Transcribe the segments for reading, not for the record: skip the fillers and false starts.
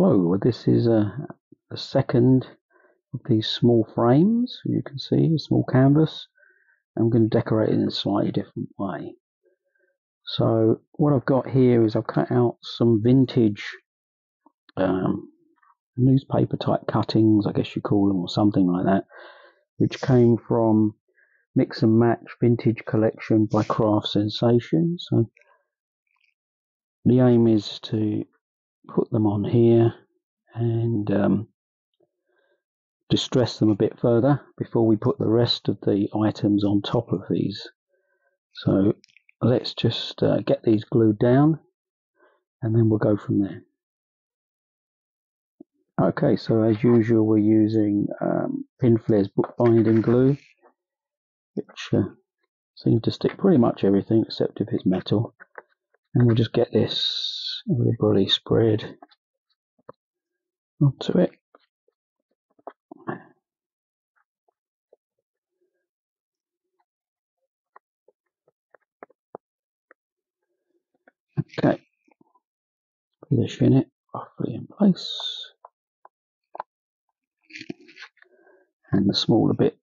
Hello, well, this is a second of these small frames. You can see a small canvas. I'm going to decorate it in a slightly different way. So what I've got here is I've cut out some vintage newspaper type cuttings, I guess you call them, or something like that, which came from Mix and Match Vintage Collection by Craft Sensation. So the aim is to put them on here and distress them a bit further before we put the rest of the items on top of these. So let's just get these glued down and then we'll go from there. Okay, so as usual we're using Pinflare's bookbinding glue, which seems to stick pretty much everything except if it's metal. And we'll just get this liberally spread onto it. Okay, position it roughly in place. And the smaller bit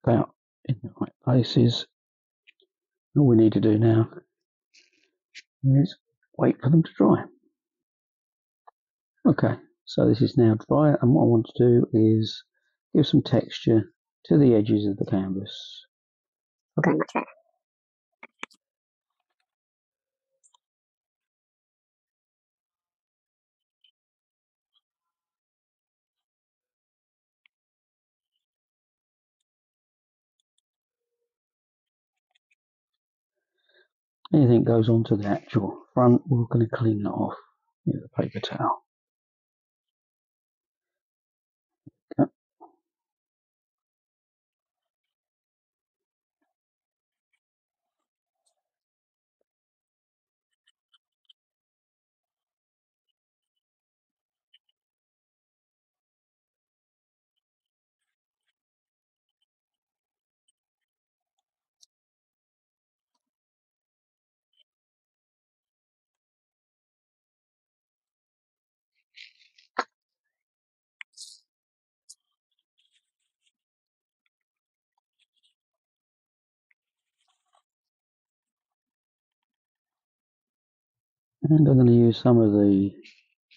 about in the right places. All we need to do now is wait for them to dry. Okay, so this is now dry, and what I want to do is give some texture to the edges of the canvas. Okay, much better. Anything goes onto the actual front, we're going to clean that off with a paper towel. Okay. And I'm going to use some of the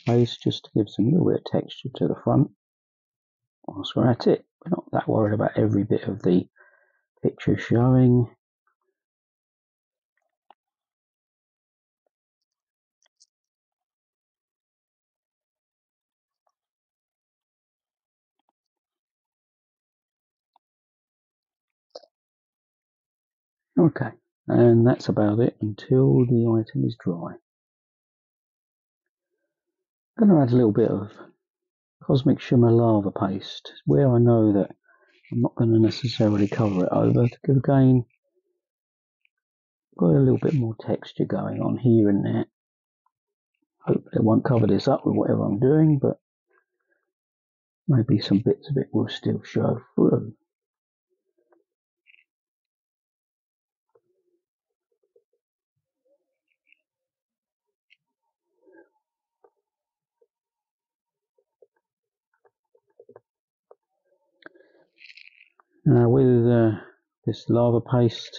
paste just to give some little bit of texture to the front whilst we're at it. We're not that worried about every bit of the picture showing. Okay, and that's about it until the item is dry. I'm going to add a little bit of Cosmic Shimmer lava paste where I know that I'm not going to necessarily cover it over to again got a little bit more texture going on here and there. Hopefully I won't cover this up with whatever I'm doing, but maybe some bits of it will still show through. Now with this lava paste,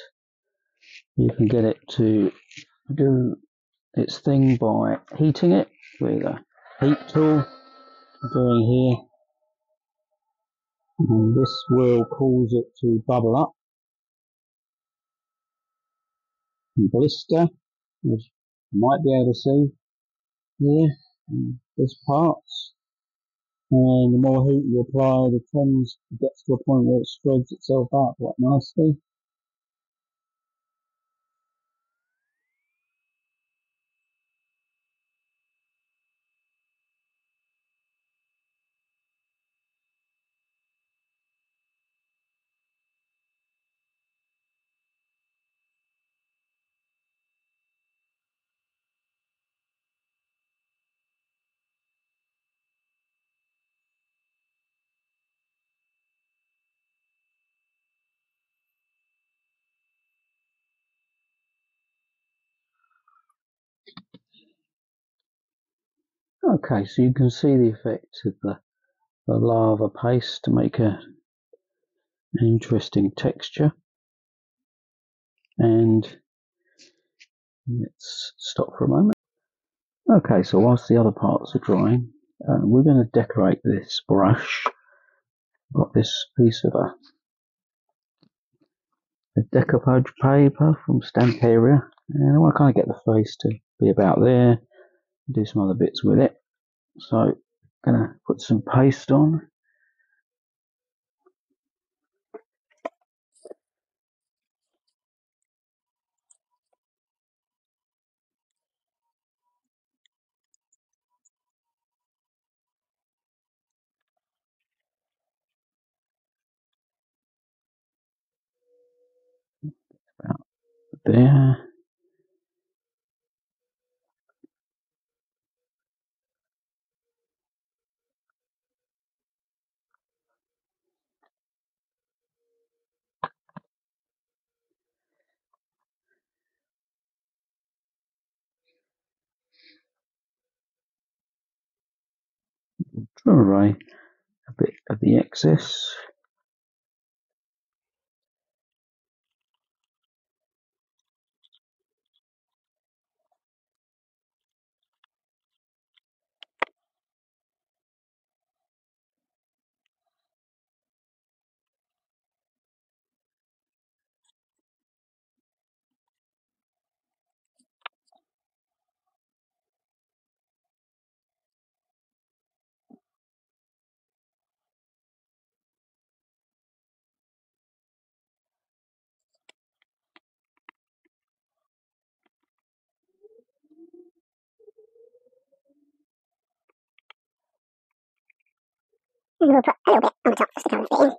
you can get it to do its thing by heating it with a heat tool. I'm doing here, and this will cause it to bubble up and blister, as you might be able to see here in this part. And the more heat you apply, the tends to get to a point where it spreads itself out quite nicely. Okay, so you can see the effect of the lava paste to make an interesting texture. And let's stop for a moment. Okay, so whilst the other parts are drying, we're going to decorate this brush. I've got this piece of a decoupage paper from Stamp Area, and I want to kind of get the face to be about there, do some other bits with it. So I'm going to put some paste on. About there. Throw away a bit of the excess. And we'll put a little bit on the top just to kind of fit in.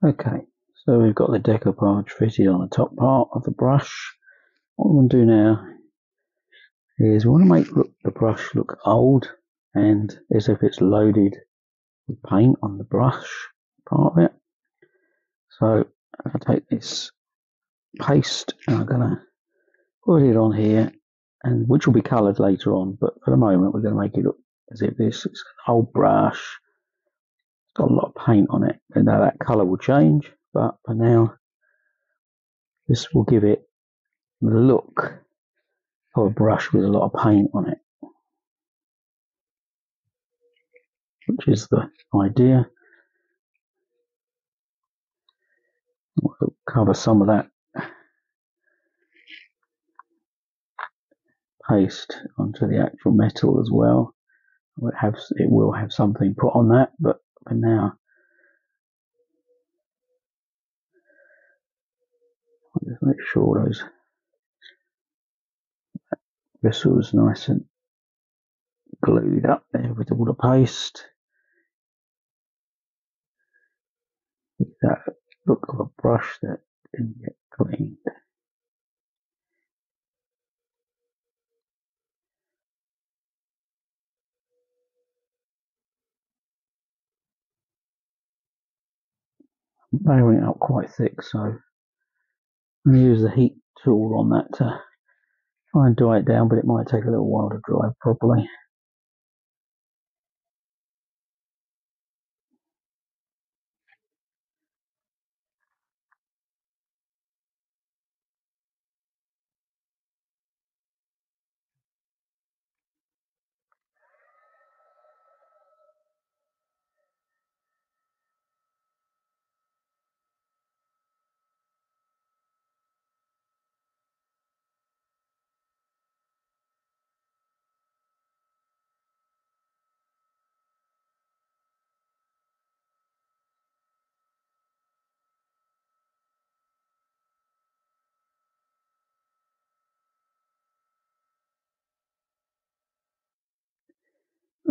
Okay, so we've got the decoupage fitted on the top part of the brush. What we want to do now is we want to make the brush look old and as if it's loaded with paint on the brush part of it. So I'll take this paste and I'm going to put it on here, and which will be coloured later on, but for the moment we're going to make it look as if this is an old brush. It's got a lot of paint on it, and now that colour will change, but for now this will give it the look of a brush with a lot of paint on it, which is the idea. We'll cover some of that paste onto the actual metal as well. It will have something put on that, but for now I'll just make sure those bristles nice and glued up there with all the paste. That look of a brush that didn't get cleaned. I'm layering it up quite thick, so I'm going to use the heat tool on that to try and dry it down, but it might take a little while to dry properly.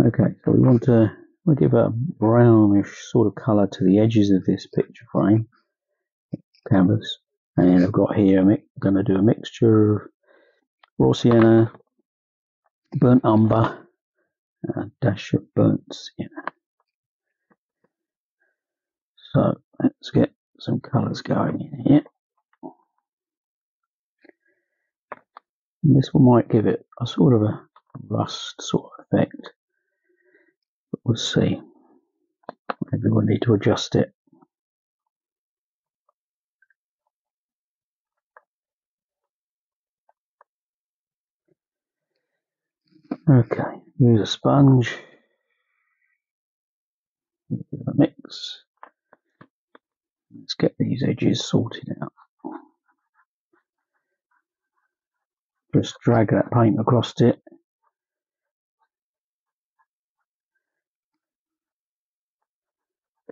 Okay, so we want to give a brownish sort of colour to the edges of this picture frame canvas, and I've got here I'm going to do a mixture of raw sienna, burnt umber, and a dash of burnt sienna. So let's get some colours going in here. And this one might give it a sort of a rust sort of effect, but we'll see. Maybe we'll need to adjust it. Okay, use a sponge, a mix. Let's get these edges sorted out. Just drag that paint across it.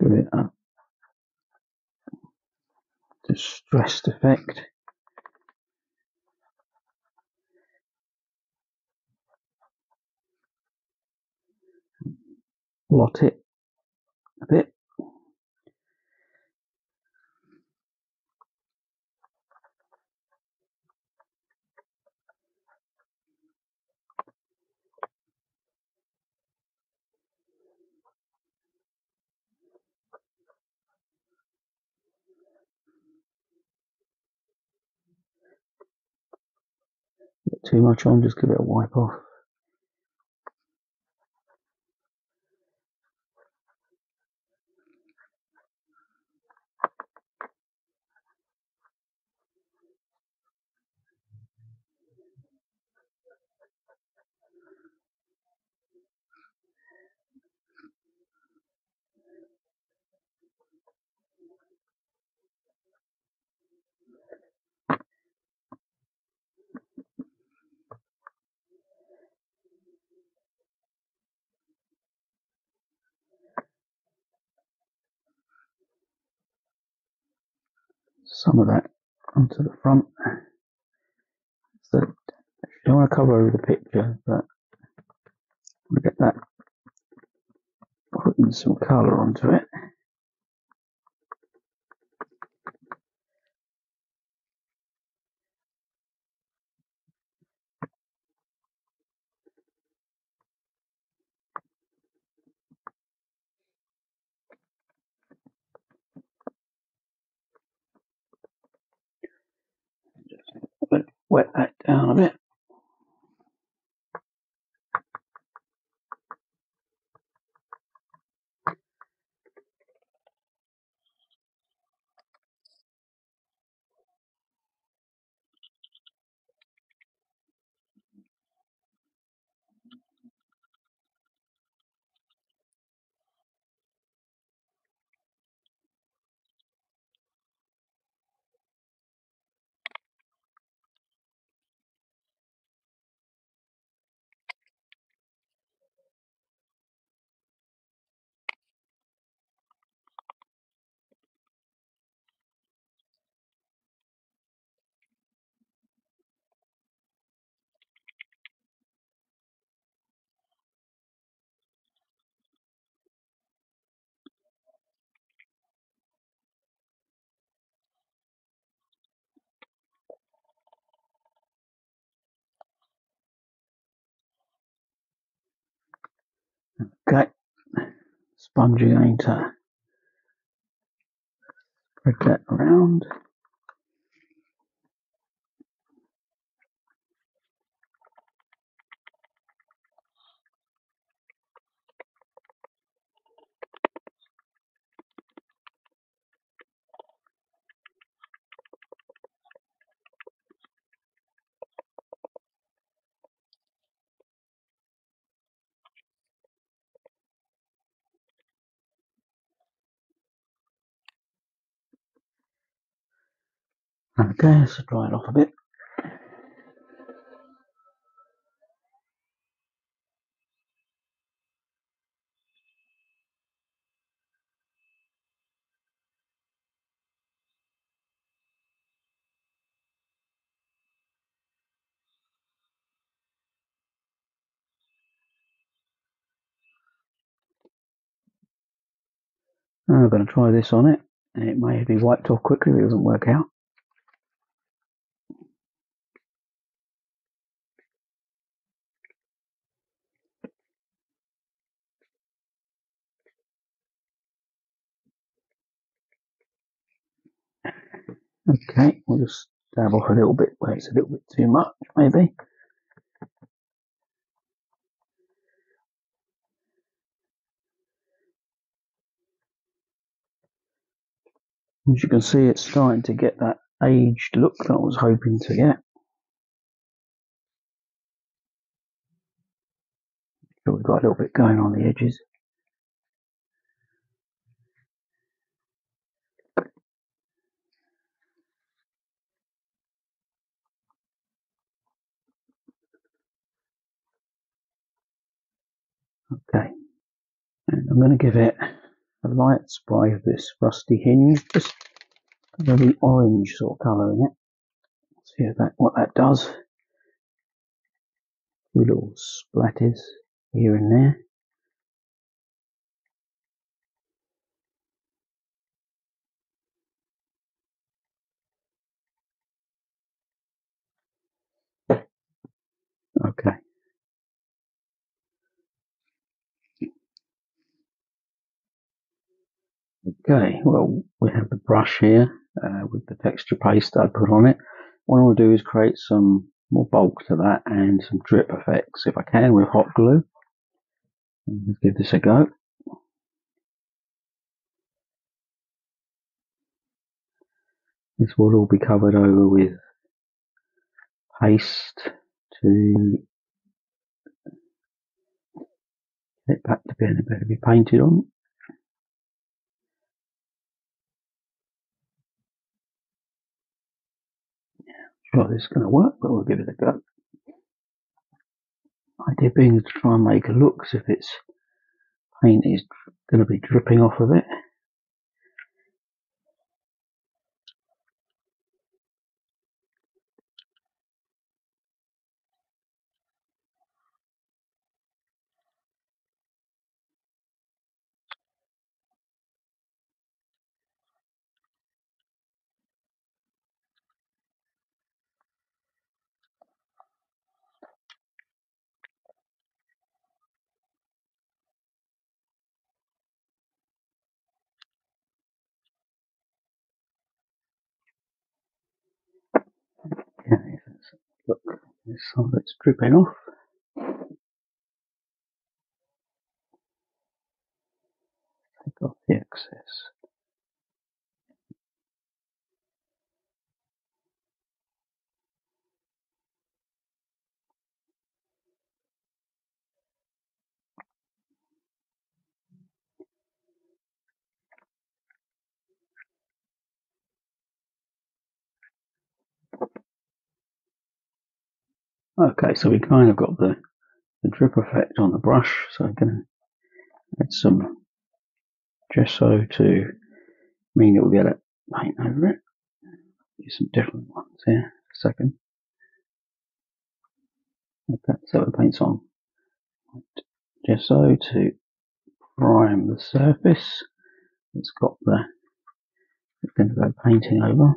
Give it a distressed effect. Blot it a bit. Get too much on, just give it a wipe off. Some of that onto the front. So you don't want to cover over the picture, but we'll get that putting some colour onto it. But wet that down a bit. Okay, sponge again to spread that around. Okay, so dry it off a bit. Now I'm going to try this on it, and it may be wiped off quickly if it doesn't work out. Okay, we'll just dab off a little bit where it's a little bit too much, maybe. As you can see, it's starting to get that aged look that I was hoping to get. So we've got a little bit going on the edges. Okay, and I'm going to give it a light spray of this rusty hinge, just a really orange sort of colour in it. See what that does. A few little splatters here and there. Okay. Okay, well, we have the brush here with the texture paste I put on it. What I want to do is create some more bulk to that and some drip effects, if I can, with hot glue. Let's give this a go. This will all be covered over with paste to get back to being able to be painted on. Sure, this is going to work, but we'll give it a go. Idea being to try and make a look as if its paint is going to be dripping off of it. Okay, look, some of it's dripping off. Take off the excess. Okay, so we kind of got the drip effect on the brush, so I'm going to add some gesso to mean that we'll be able to paint over it. Use some different ones here. A second. Okay, so the paint's on. Gesso to prime the surface. It's got it's going to go painting over.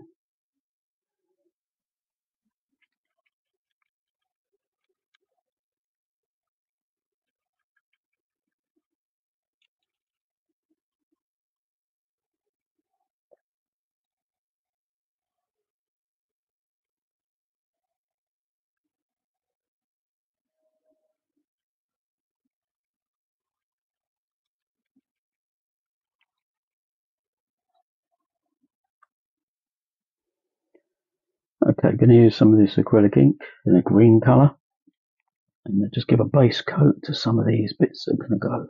Okay, I'm going to use some of this acrylic ink in a green colour and just give a base coat to some of these bits that are going to go.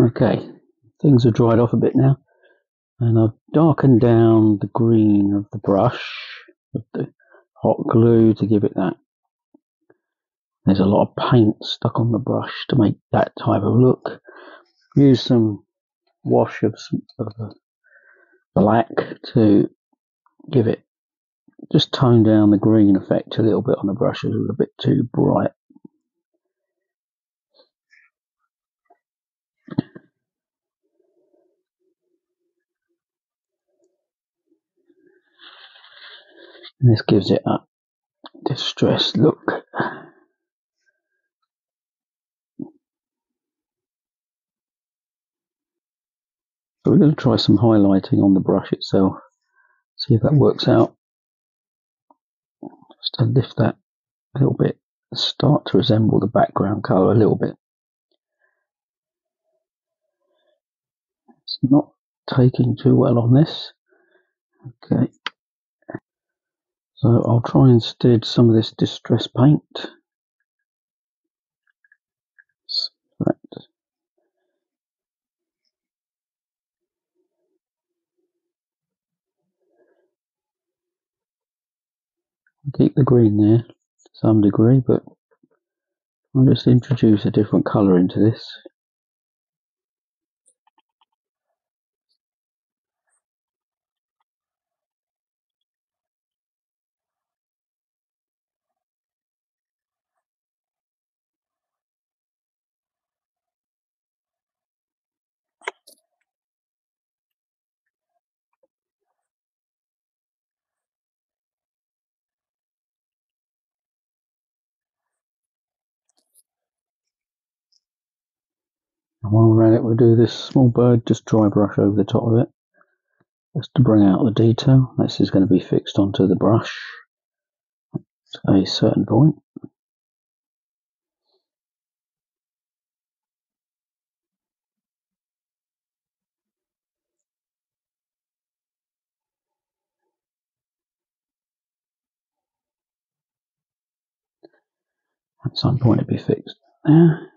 Okay, things are dried off a bit now, and I've darkened down the green of the brush with the hot glue to give it that. There's a lot of paint stuck on the brush to make that type of look. Use some wash of black to give it, just tone down the green effect a little bit on the brush. It's a bit too bright. And this gives it a distressed look. So we're going to try some highlighting on the brush itself, see if that works out. Just to lift that a little bit, start to resemble the background colour a little bit. It's not taking too well on this. Okay. So I'll try instead some of this distress paint. Right. Keep the green there to some degree, but I'll just introduce a different colour into this. And while we're at it, we'll do this small bird, just dry brush over the top of it, just to bring out the detail. This is going to be fixed onto the brush at a certain point. At some point it'll be fixed there.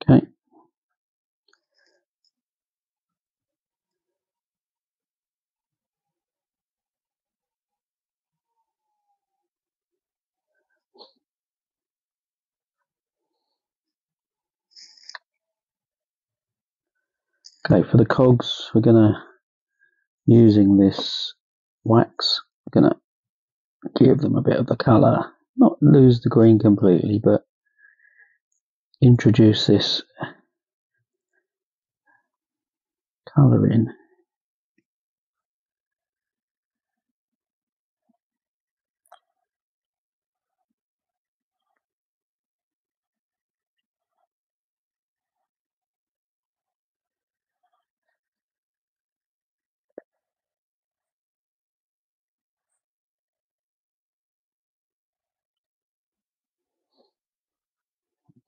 Okay. Okay, for the cogs, we're gonna, using this wax, we're gonna give them a bit of the colour. Not lose the green completely, but introduce this colour in.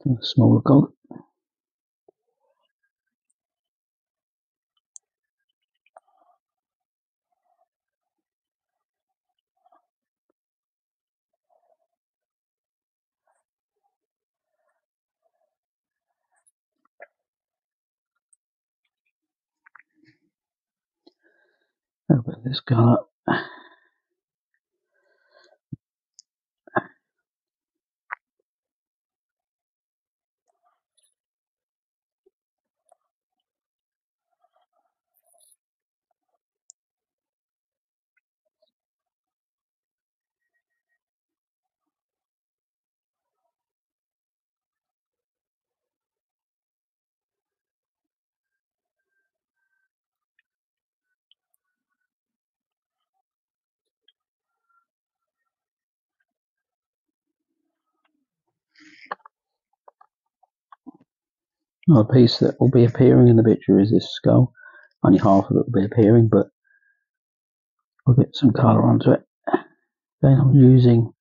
A smaller cog. A little bit of this colour. Another piece that will be appearing in the picture is this skull. Only half of it will be appearing, but we'll get some colour onto it. Then I'm using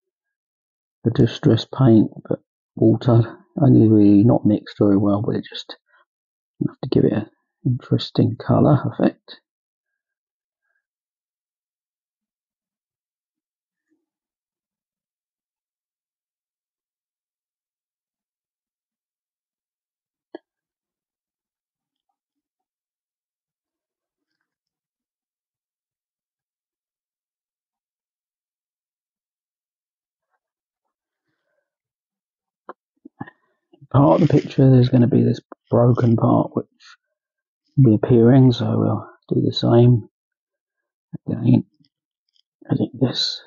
the distress paint, but water, only really not mixed very well, but it just enough to give it an interesting colour effect. part of the picture there's going to be this broken part which will be appearing, so we'll do the same again. Edit this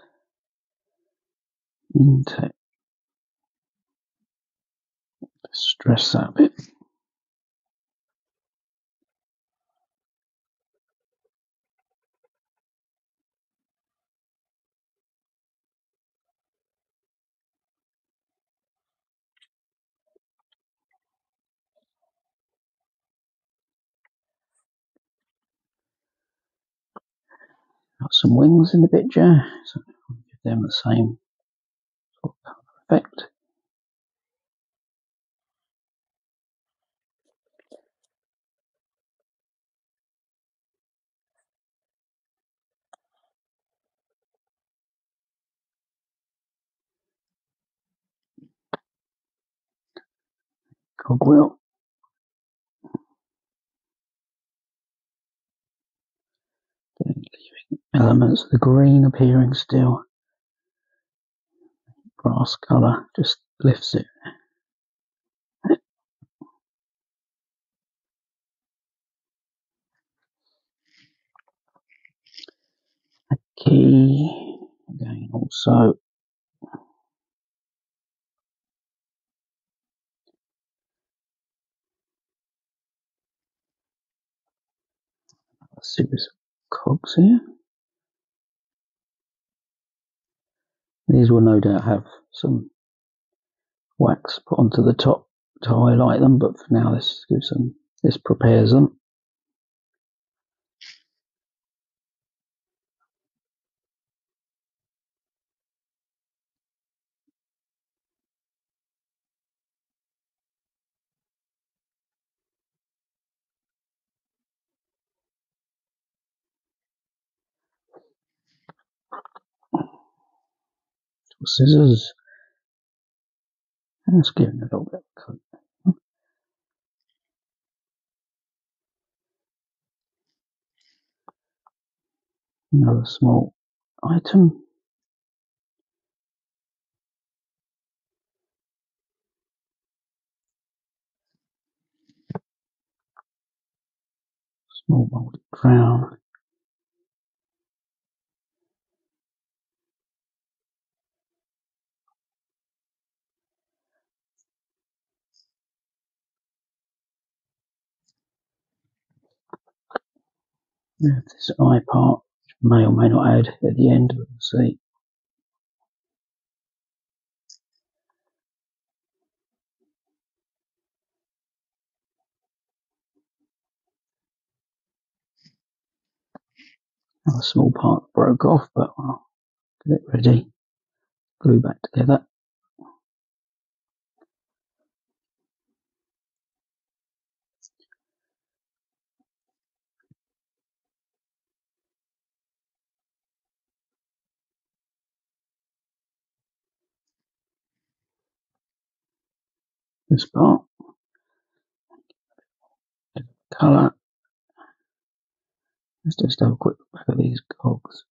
into stress that a bit. Got some wings in the picture, so I'll give them the same sort of colour effect. Cogwheel. Leaving elements of the green appearing still. Grass colour just lifts it. Key. Again, also a series of cogs here. These will no doubt have some wax put onto the top to highlight them, but for now this prepares them. Scissors. Let's give it a little bit of coat. Another small item. Small molded crown. Yeah, this eye part may or may not add at the end, but we'll see. Another small part broke off, but I'll get it ready. Glue back together. This part. Colour. Let's just have a quick look at these cogs.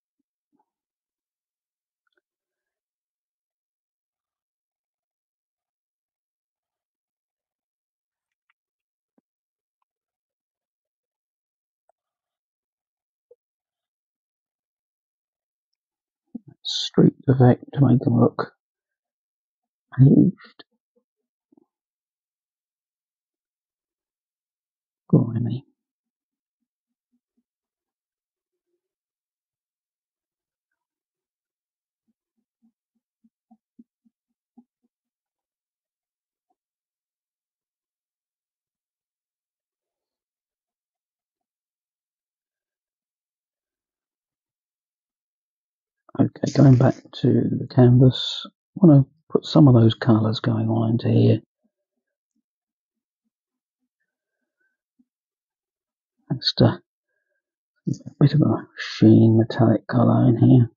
Streak effect to make them look aged. Grimy. Okay, going back to the canvas, I want to put some of those colours going on into here. Just a bit of a sheen metallic colour in here.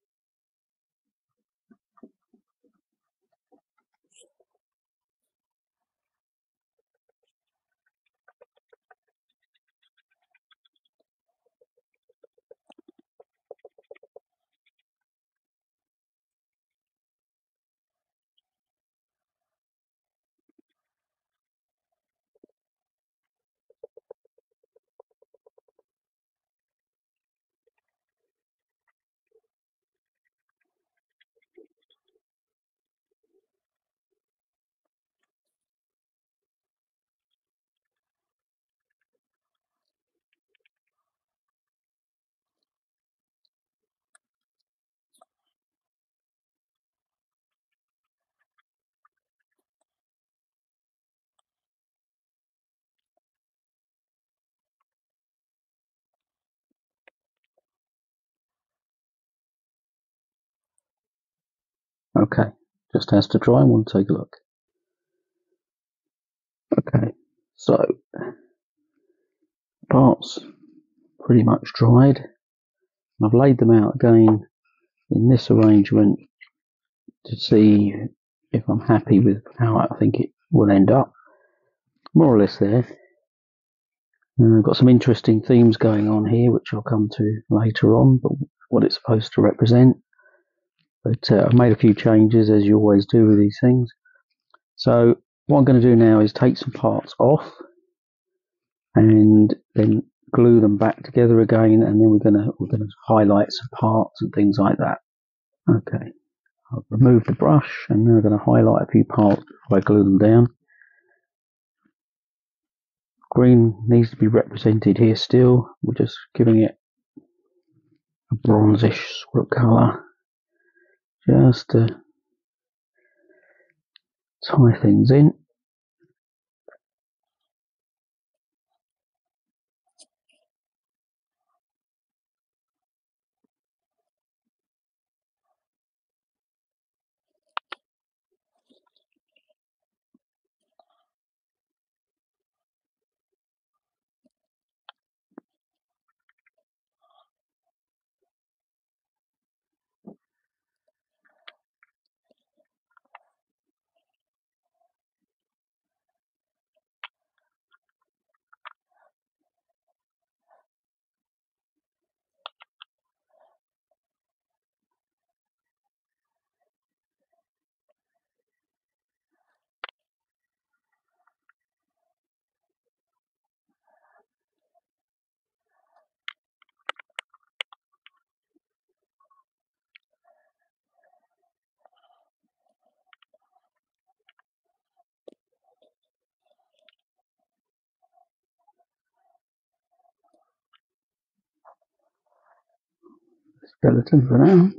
Okay, just has to dry and we'll take a look. Okay, so parts pretty much dried. I've laid them out again in this arrangement to see if I'm happy with how I think it will end up. More or less there. I've got some interesting themes going on here, which I'll come to later on, but what it's supposed to represent. But I've made a few changes, as you always do with these things. So what I'm going to do now is take some parts off and then glue them back together again, and then we're going to highlight some parts and things like that. Okay, I've removed the brush and now I'm going to highlight a few parts before I glue them down. Green needs to be represented here still. We're just giving it a bronzish sort of colour, just to tie things in. Skeleton for now.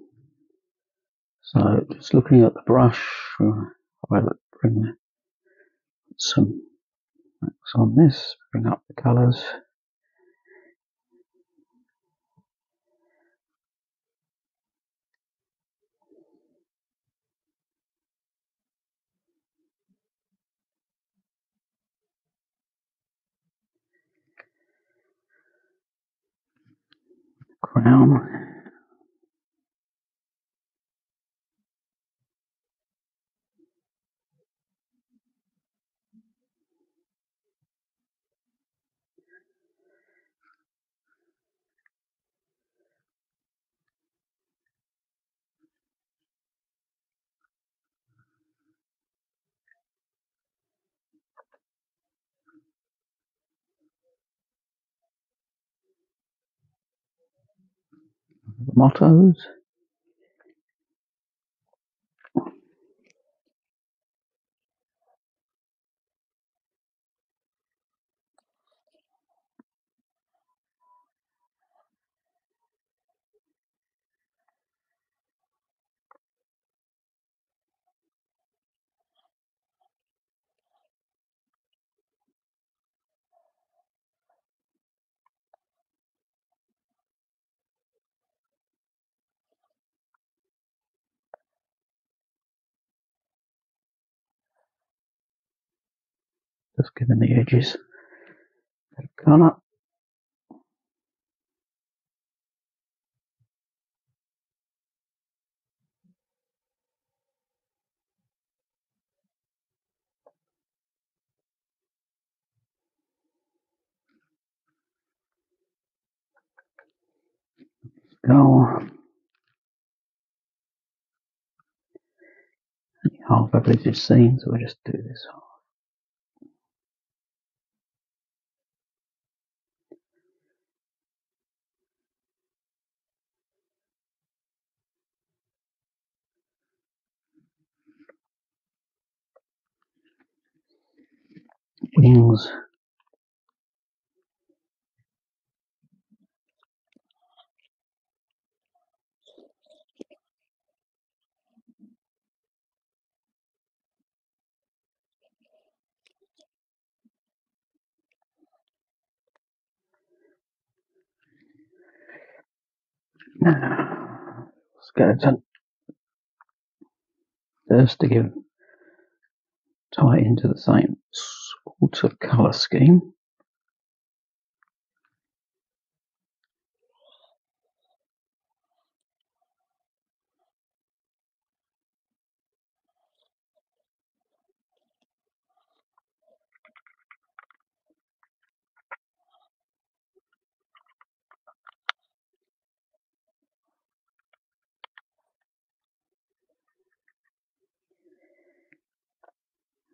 So just looking at the brush, I'll bring some wax on this, bring up the colours. Crown. The mottos. Just giving the edges a colour. Go. Half I believe it's seen, so we'll just do this half. Wings. Skeleton. just to give tie it into the same sort of colour scheme.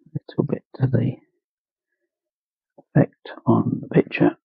A little bit to the effect on the picture.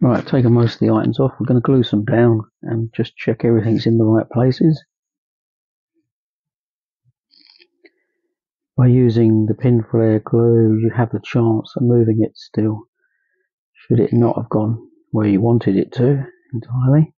Right, taking most of the items off, we're going to glue some down and just check everything's in the right places. By using the pin flare glue, you have the chance of moving it still, should it not have gone where you wanted it to entirely.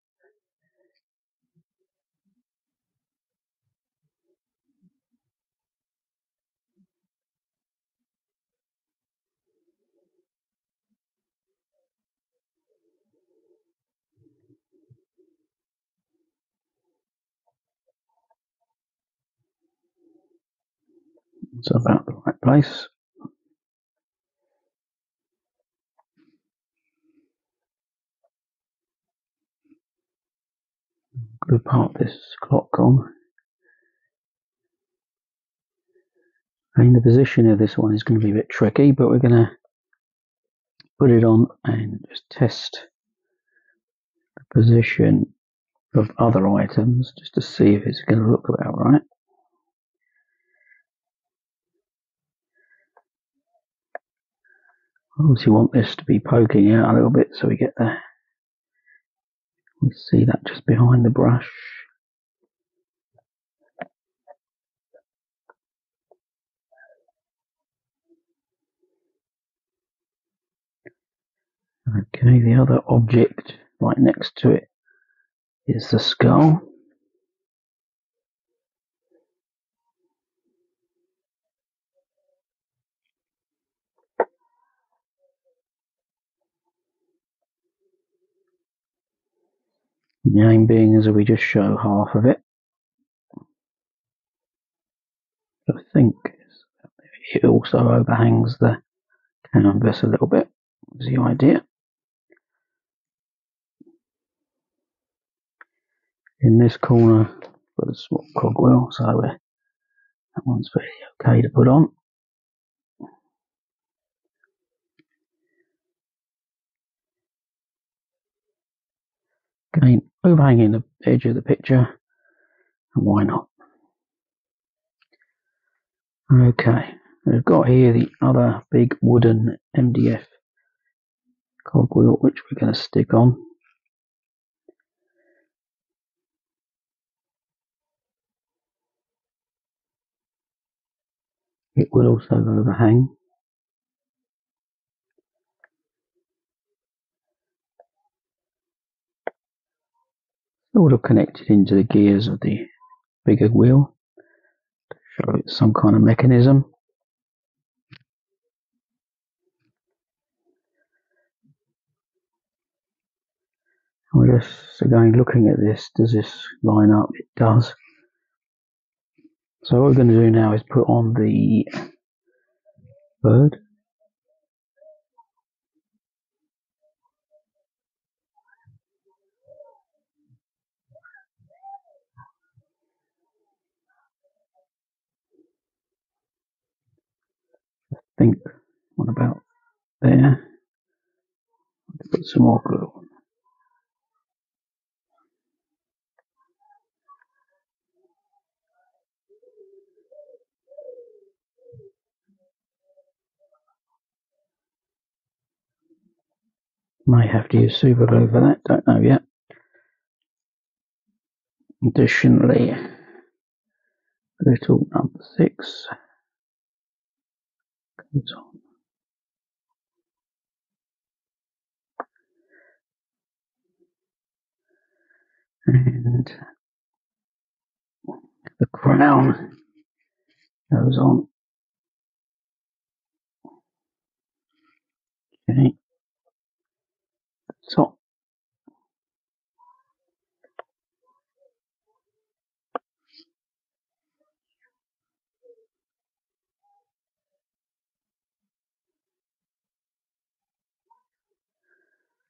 It's about the right place. Glue part of this clock on. And the position of this one is going to be a bit tricky, but we're going to put it on and just test the position of other items just to see if it's going to look about right. Obviously want this to be poking out a little bit so we get there. We see that just behind the brush. Okay, the other object right next to it is the skull. The aim being is that we just show half of it. I think it also overhangs the canvas a little bit, is the idea. In this corner, got a small cogwheel, so that one's very okay to put on. Again, overhanging the edge of the picture, and why not? Okay, we've got here the other big wooden MDF cogwheel, which we're going to stick on. It will also overhang. Sort of connected into the gears of the bigger wheel to show it's some kind of mechanism. We're just again looking at this. Does this line up? It does. So what we're going to do now is put on the bird. I think what about there? Put some more glue on. May have to use super glue for that, don't know yet. Additionally, Little number 6 goes on. And the crown goes on. Okay. Top.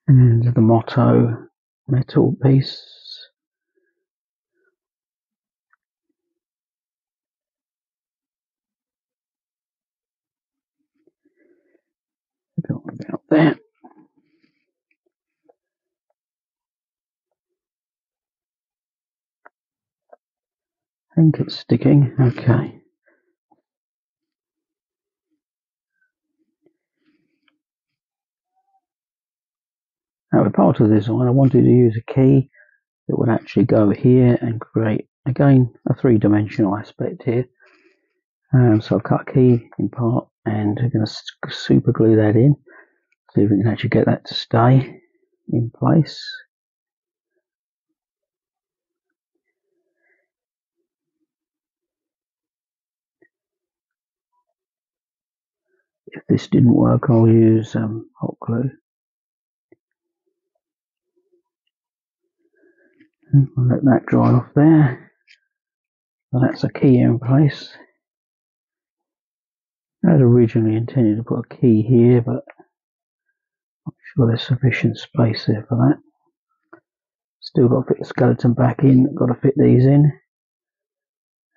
And the motto metal piece. Got about there. I think it's sticking. Okay. Now, as part of the design, I wanted to use a key that would actually go here and create, again, a three-dimensional aspect here. So I've cut a key in part and I'm going to super glue that in. See if we can actually get that to stay in place. If this didn't work, I'll use hot glue. I'll let that dry off there. So that's a key in place. I had originally intended to put a key here, but I'm not sure there's sufficient space there for that. Still got to fit the skeleton back in, got to fit these in.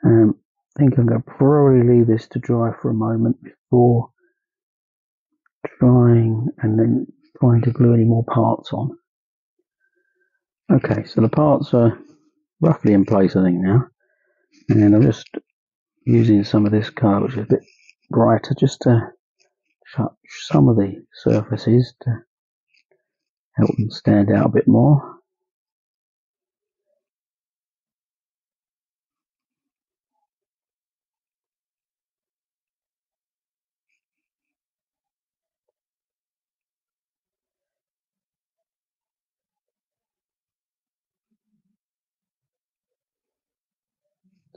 I think I'm going to probably leave this to dry for a moment before trying to glue any more parts on. Okay, so the parts are roughly in place, I think, now. And I'm just using some of this colour, which is a bit brighter, just to touch some of the surfaces to help them stand out a bit more.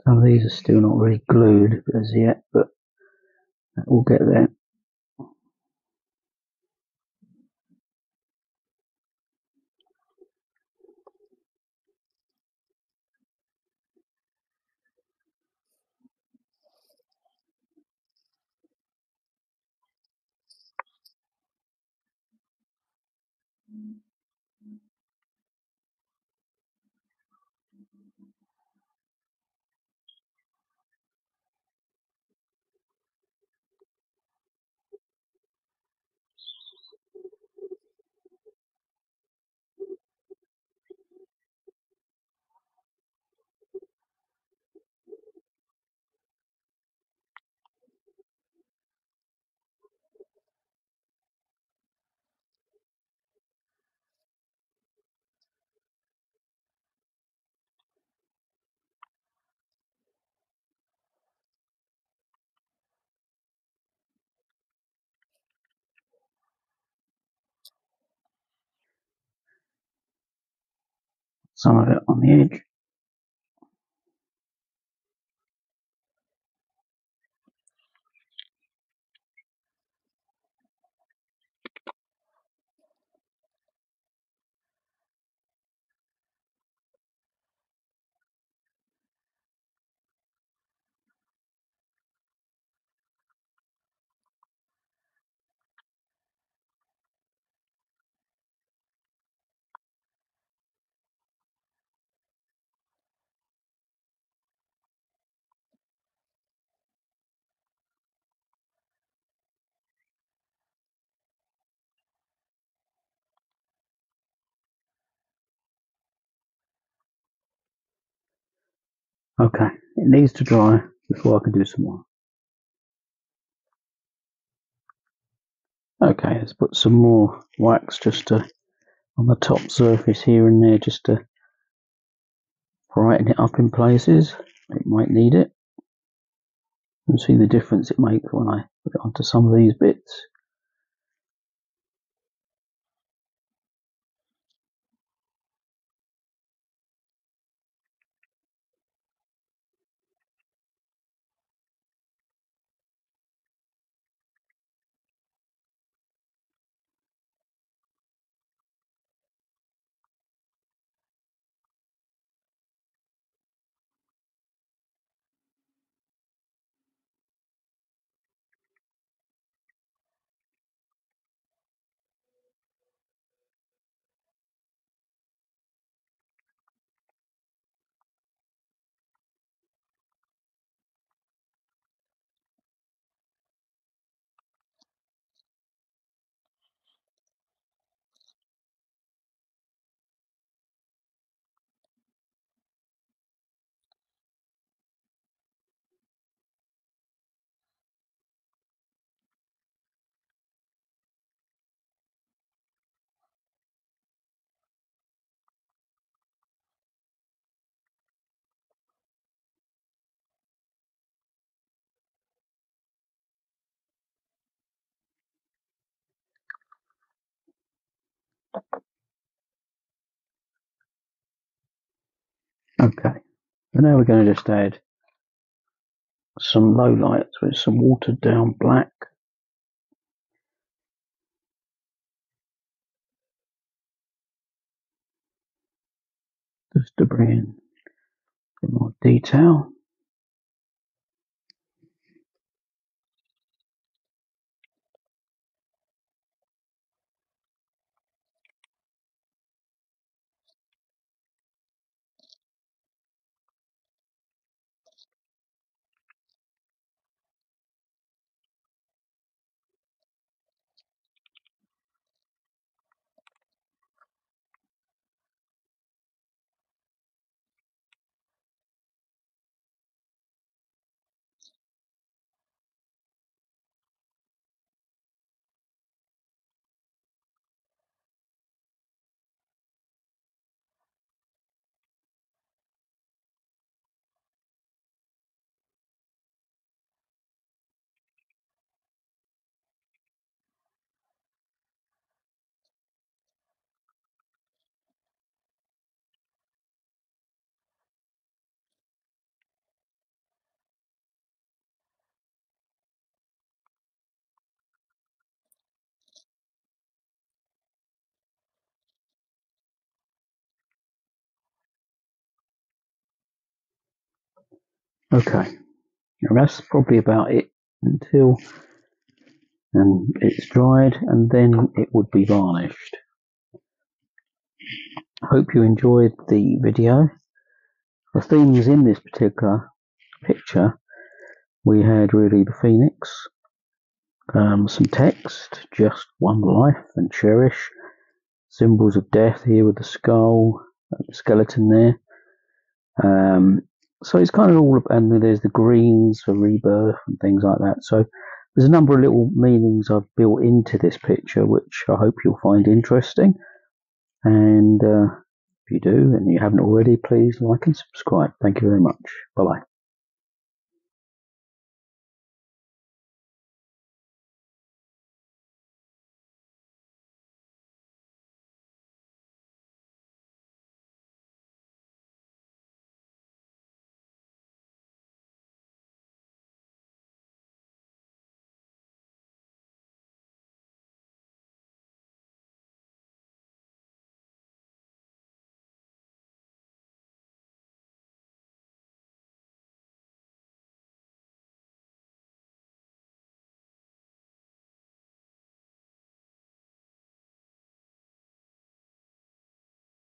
Some of these are still not really glued as yet, but we'll get there. Some of it on the edge. Okay, it needs to dry before I can do some more. Okay, let's put some more wax just on the top surface here and there, just to brighten it up in places. It might need it. You can see the difference it makes when I put it onto some of these bits. Okay, so now we're going to just add some low lights with some watered down black. Just to bring in a bit more detail. Okay, now that's probably about it until it's dried, and then it would be varnished. I hope you enjoyed the video. The themes in this particular picture, we had really the phoenix, some text, just one life and cherish, symbols of death here with the skull, the skeleton there. So it's kind of all, and there's the greens for rebirth and things like that. So there's a number of little meanings I've built into this picture, which I hope you'll find interesting. And if you do, and you haven't already, please like and subscribe. Thank you very much. Bye-bye.